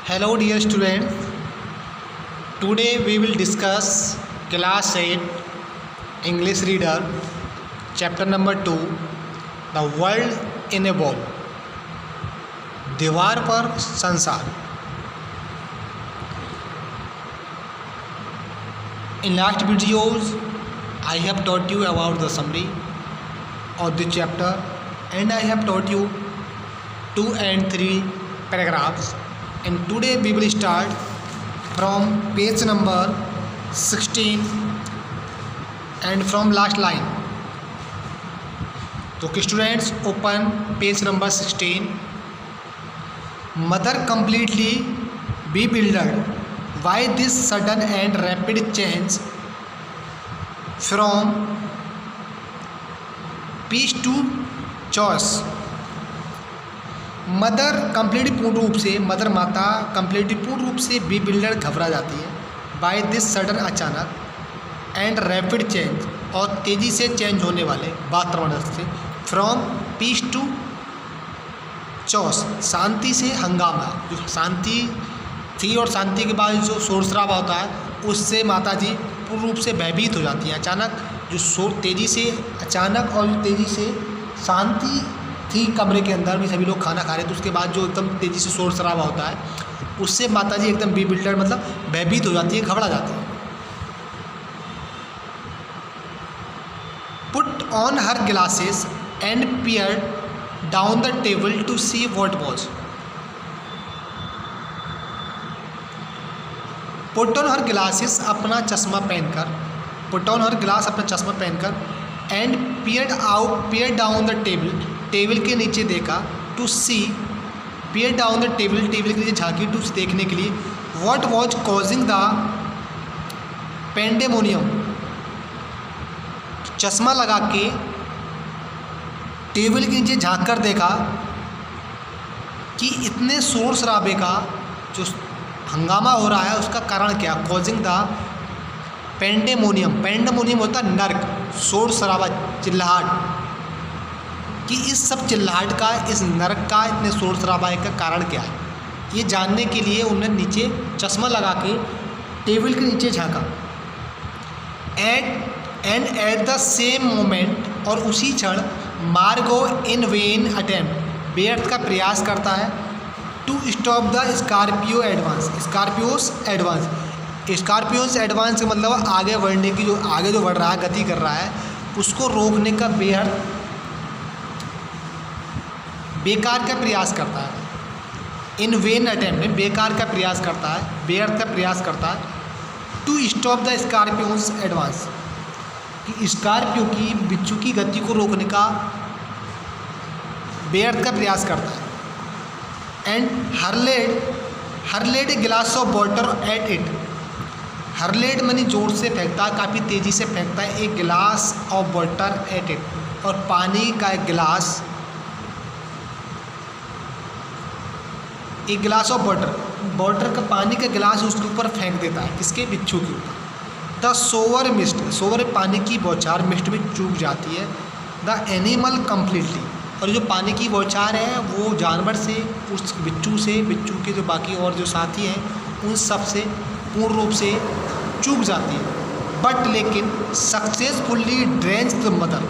Hello dear student, today we will discuss class 8 English reader chapter number 2 The World in a Ball. दीवार पर संसार. In last videos I have taught you about the summary of the chapter and I have taught you 2 and 3 paragraphs. And today we will start from page number 16 and from last line. So students, open page number 16. Mother completely bewildered by this sudden and rapid change from peace to chaos. Mother complete पूर्ण रूप से माता complete पूर्ण रूप से bewildered घबरा जाती है बाय दिस सडन अचानक एंड रैपिड चेंज और तेज़ी से चेंज होने वाले वातावरण से फ्रॉम पीस टू चॉस शांति से हंगामा. जो शांति थी और शांति के बाद जो शोर शराबा होता है उससे माता जी पूर्ण रूप से भयभीत हो जाती हैं. अचानक जो शोर तेज़ी से अचानक और तेज़ी से शांति थी कमरे के अंदर में सभी लोग खाना खा रहे थे, तो उसके बाद जो एकदम तेज़ी से शोर शराबा होता है उससे माता जी एकदम bewildered मतलब भयभीत हो जाती है, घबरा जाती है. Put on her glasses and peered down the table to see what was. Put on her glasses अपना चश्मा पहनकर, पुट ऑन हर ग्लास अपना चश्मा पहनकर and peered down the table के नीचे देखा to see peered down the table के नीचे झांकी टू देखने के लिए what was causing the pandemonium. चश्मा लगा के टेबल के नीचे झांक कर देखा कि इतने शोर शराबे का जो हंगामा हो रहा है उसका कारण क्या. कॉजिंग द पेंडेमोनियम होता है नर्क, शोर शराबा, चिल्लाहट, कि इस सब चिल्लाहट का, इस नरक का, इतने शोर शराबा का कारण क्या है. ये जानने के लिए उन्होंने नीचे चश्मा लगा के टेबल के नीचे झांका. एट द सेम मोमेंट और उसी क्षण मार्गो इन वेन अटेम्प्ट व्यर्थ का प्रयास करता है to stop the scorpio's advance का मतलब आगे बढ़ने की, जो आगे जो बढ़ रहा है, गति कर रहा है, उसको रोकने का बेकार का प्रयास करता है. इन वेन अटेम्प्ट बेकार का प्रयास करता है, व्यर्थ का प्रयास करता है. To stop the scorpio's advance कि स्कॉर्पियो की बिच्छू की गति को रोकने का व्यर्थ का प्रयास करता है. And hurled a glass of water at it. Hurled मनी जोर से फेंकता है, काफ़ी तेज़ी से फेंकता है एक गिलास ऑफ वाटर एट इट, और पानी का एक गिलास ऑफ वाटर का पानी का गिलास उसके ऊपर फेंक देता है, किसके, बिच्छू के ऊपर. द सोवर पानी की बौछार मिस्ट में चूक जाती है. द एनिमल कम्प्लीटली और जो पानी की बौछार है वो जानवर से, उस बिच्छू के जो बाकी और जो साथी हैं उन सब से पूर्ण रूप से चूक जाती है. बट लेकिन सक्सेसफुली ड्रेंच द मदर,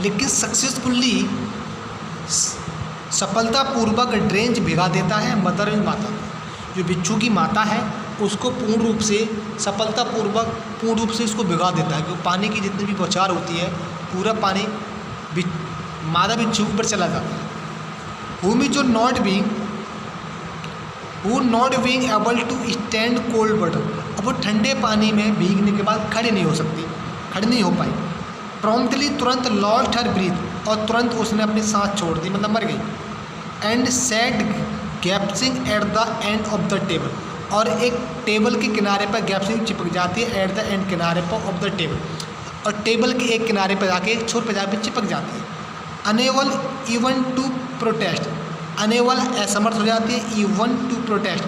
लेकिन सक्सेसफुल्ली सफलतापूर्वक ड्रेंच भिगा देता है मदर इन माता, जो बिच्छू की माता है उसको पूर्ण रूप से उसको भिगा देता है. क्योंकि पानी की जितनी भी बौछार होती है पूरा पानी मादा बिच्छू के ऊपर चला जाता है. Who not being able to stand cold water, अब वो ठंडे पानी में भीगने के बाद खड़े नहीं हो पाई. प्रॉम्प्टली तुरंत लॉस्ट हर ब्रीथ और तुरंत उसने अपनी सांस छोड़ दी, मतलब मर गई. And sat gasping at the end of the table, और एक टेबल के किनारे पर गैप्सिंग चिपक जाती है एट द एंड, किनारे पर ऑफ द टेबल, और टेबल के एक किनारे पर जाके एक छोर पर जाकर चिपक जाती है. Unable even to protest, unable असमर्थ हो जाती है, इवन टू प्रोटेस्ट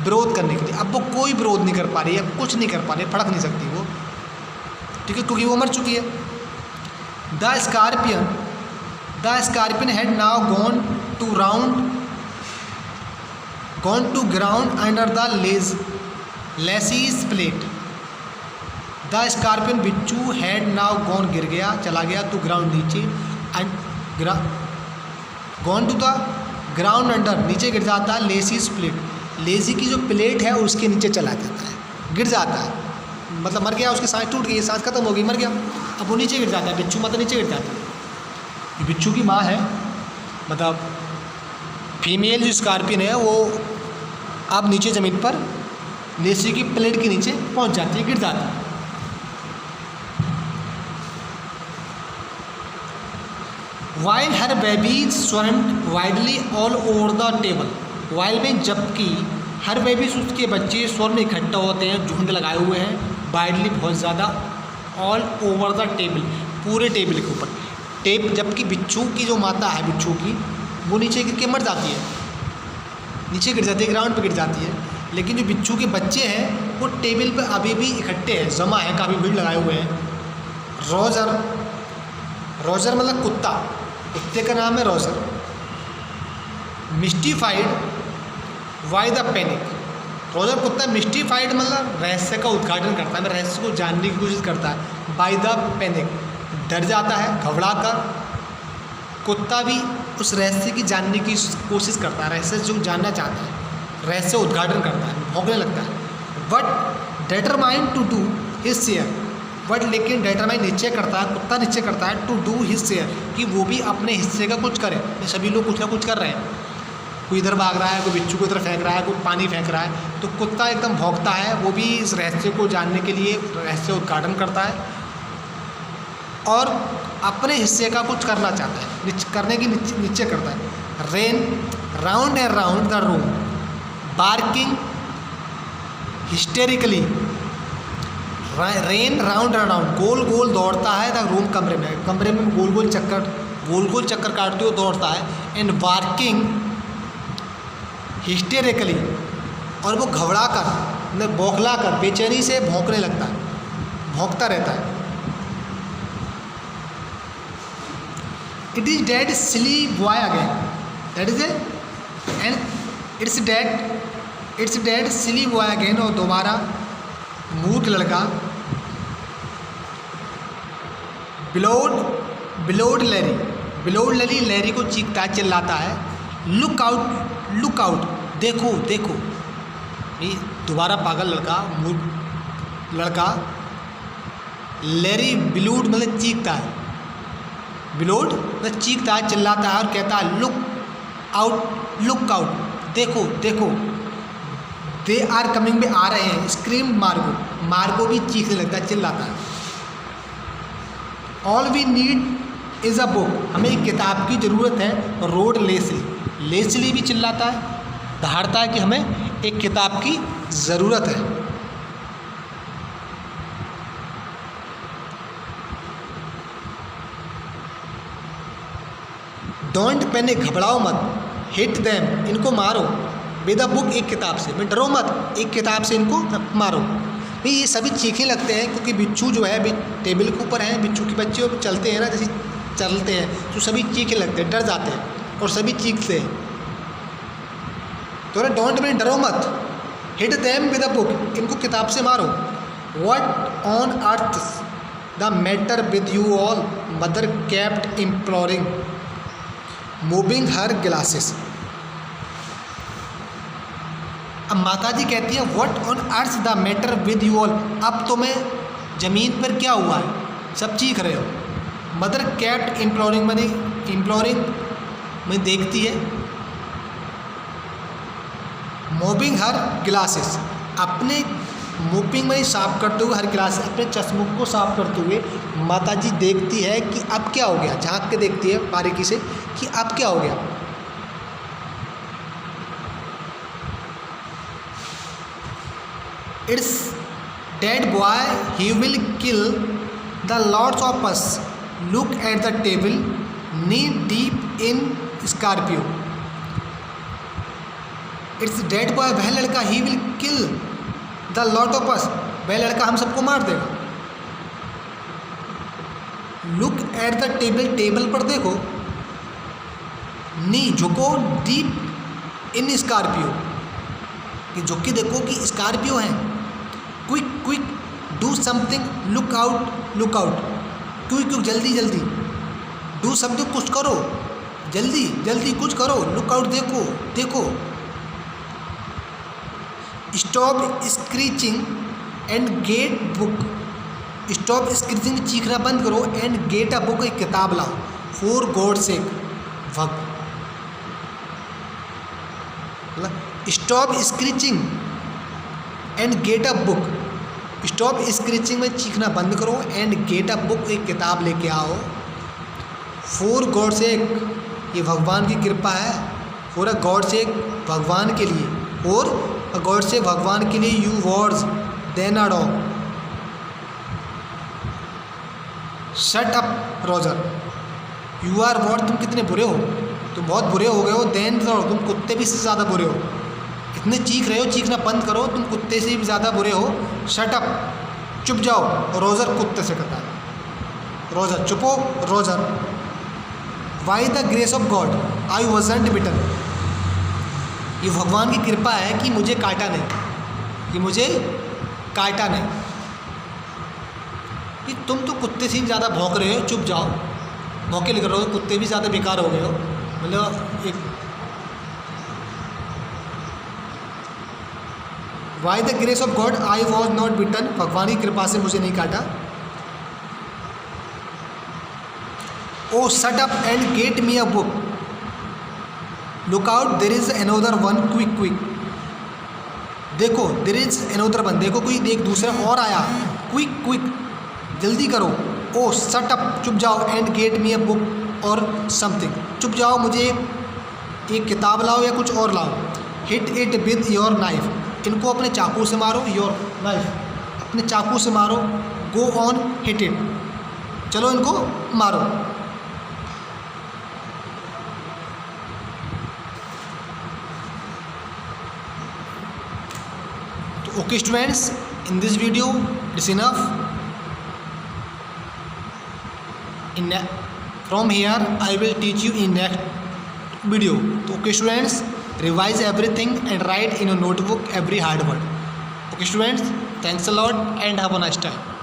विरोध करने के लिए. अब वो कोई विरोध नहीं कर पा रही है, कुछ नहीं कर पा रही है, फड़क नहीं सकती वो, ठीक है, क्योंकि वो मर चुकी है. The scorpion The scorpion had now gone to round gone to ground under the Leslie's plate. The scorpion बिच्छू हैड नाउ गॉन गिर गया, चला गया टू ग्राउंड नीचे, and gone to the ground under नीचे गिर जाता है, लेसीज प्लेट लेजी की जो प्लेट है उसके नीचे चला जाता है, गिर जाता है, मतलब मर गया, उसकी सांस टूट गई, सांस खत्म हो गई, मर गया, अब वो नीचे गिर जाता है, बिच्छू मतलब नीचे गिर जाता है। ये बिच्छू की माँ है, मतलब फीमेल जो स्कॉर्पियन है वो अब नीचे ज़मीन पर लेसी की प्लेट के नीचे पहुंच जाती है, गिर जाती है। While her babies swarmed widely all over the table. While में जबकि हर बेबीज उसके बच्चे स्वर में इकट्ठा होते हैं, झुंड लगाए हुए हैं, वाइडली बहुत ज़्यादा, ऑल ओवर द टेबल पूरे टेबल के ऊपर। जबकि बिच्छू की जो माता है बिच्छू की वो नीचे गिर के मर जाती है, नीचे गिर जाती है, ग्राउंड पे गिर जाती है, लेकिन जो बिच्छू के बच्चे हैं वो टेबल पे अभी भी इकट्ठे हैं, जमा है, काफ़ी भीड़ लगाए हुए हैं। रोजर, रोजर मतलब कुत्ता, कुत्ते का नाम है Roger. Mystified why the panic. Roger कुत्ता मिस्टीफाइड मतलब रहस्य का उद्घाटन करता है, रहस्य को जानने की कोशिश करता है। बाय द पैनिक डर जाता है, घबरा कर। कुत्ता भी उस रहस्य की जानने की कोशिश करता है, रहस्य जो जानना चाहता है, रहस्य उद्घाटन करता है, भौंकने लगता है। But determined to do his share, but लेकिन डिटरमाइंड निश्चय करता है, कुत्ता निश्चय करता है टू डू हिज शेयर कि वो भी अपने हिस्से का कुछ करे। ये सभी लोग कुछ ना कुछ कर रहे हैं, कोई इधर भाग रहा है, कोई बिच्छू को इधर फेंक रहा है, कोई पानी फेंक रहा है, तो कुत्ता एकदम भौंकता है, वो भी इस रहस्य को जानने के लिए रहस्य उद्घाटन करता है और अपने हिस्से का कुछ करना चाहता है, करने की निश्चय करता है। Ran round and round the room barking hysterically. Ran round and round गोल गोल दौड़ता है द रूम, कमरे में गोल गोल चक्कर काटते हुए दौड़ता है। एंड बार्किंग हिस्टेरिकली, और वो घबरा कर, बौखला कर, बेचैनी से भौंकने लगता है, भौंकता रहता है। It is dead silly boy again, that is and it's dead silly boy again, और दोबारा मूर्ख लड़का बिलोड लैरी लैरी को चीखता है, चिल्लाता है। लुक आउट, देखो देखो। ये दोबारा पागल लड़का लैरी बिलोड मतलब चीखता है, बिलोड मतलब चीखता है, चिल्लाता है और कहता है लुक आउट, देखो देखो। दे आर कमिंग में आ रहे हैं। स्क्रीम मार्गो भी चीखने लगता है, चिल्लाता है। All we need is a book, हमें एक किताब की ज़रूरत है। रोड लेसली भी चिल्लाता है, दहाड़ता है कि हमें एक किताब की ज़रूरत है। डोंट पैनिक, घबराओ मत। हिट देम, इनको मारो। विद अ बुक, एक किताब से। मैं डरो मत, एक किताब से इनको मारो। भाई ये सभी चीखने लगते हैं क्योंकि बिच्छू जो है टेबल के ऊपर है, बिच्छू के बच्चे चलते हैं ना, जैसे चलते हैं तो सभी चीखने लगते हैं, डर जाते हैं और सभी चीखते हैं। तो डोंट में डरो मत। Hit them with a book, इनको किताब से मारो। What on earth the matter with you all, mother kept imploring moving her glasses. अब माता जी कहती है what on earth the matter with you all, अब तुम्हें ज़मीन पर क्या हुआ है, सब चीख रहे हो। मदर केप्ट इम्प्लोरिंग में देखती है। मूविंग हर ग्लासेस, अपने मूविंग में साफ करते हुए, हर गिलास अपने चश्मों को साफ करते हुए माता जी देखती है कि अब क्या हो गया। झांक के देखती है बारीकी से कि अब क्या हो गया। It's dead boy, he will kill the lots of us, look at the table, knee deep in Scorpio. It's dead boy, वह लड़का, he will kill the lot of us, वह लड़का हम सबको मार देगा। Look at the table, table पर देखो। नी झुको, डीप इन स्कॉर्पियो, कि झुक के देखो कि स्कॉर्पियो है। Quick quick do something, look out look out, quick quick जल्दी जल्दी, डू समथिंग कुछ करो, जल्दी जल्दी कुछ करो, लुक आउट देखो देखो। Stop screeching and get book, stop screeching चीखना बंद करो, एंड गेट अ बुक एक किताब लाओ, for God sake stop screeching and get a book, stop screeching में चीखना बंद करो, एंड गेट अ बुक एक किताब लेके आओ, फॉर गॉड सेक ये भगवान की कृपा है, फॉर अ गॉड सेक भगवान के लिए, और अ गॉड से भगवान के लिए, you words than a dog, shut up Roger, you are what तुम कितने बुरे हो, तुम बहुत बुरे हो गए हो, देन तुम कुत्ते भी से ज़्यादा बुरे हो, इतने चीख रहे हो, चीखना बंद करो, तुम कुत्ते से भी ज़्यादा बुरे हो, शट अप चुप जाओ, रोजर कुत्ते से कहता है, रोजर चुपो Roger. By the grace of God I wasn't bitten, ये भगवान की कृपा है कि मुझे काटा नहीं, कि मुझे काटा नहीं, कि तुम तो कुत्ते से ही ज़्यादा भौंक रहे हो, चुप जाओ, भौंके लग रहे हो, कुत्ते भी ज़्यादा बेकार हो गए हो, मतलब एक by the grace of God I was not bitten, भगवान की कृपा से मुझे नहीं काटा। Oh shut up and get me a book, look out there is another one, quick quick देखो, देर इज अनोदर वन देखो कोई एक दूसरा और आया, क्विक क्विक जल्दी करो, ओ शट अप चुप जाओ, and get me a book और समथिंग चुप जाओ, मुझे एक किताब लाओ या कुछ और लाओ, hit it with your knife, इनको अपने चाकू से मारो, योर नाइफ अपने चाकू से मारो, गो ऑन हिट इट चलो इनको मारो। तो okay students, in this video it's enough, from here I will teach you in next video. So okay students, revise everything and write in your notebook every hard word. Okay students, thanks a lot and have a nice time.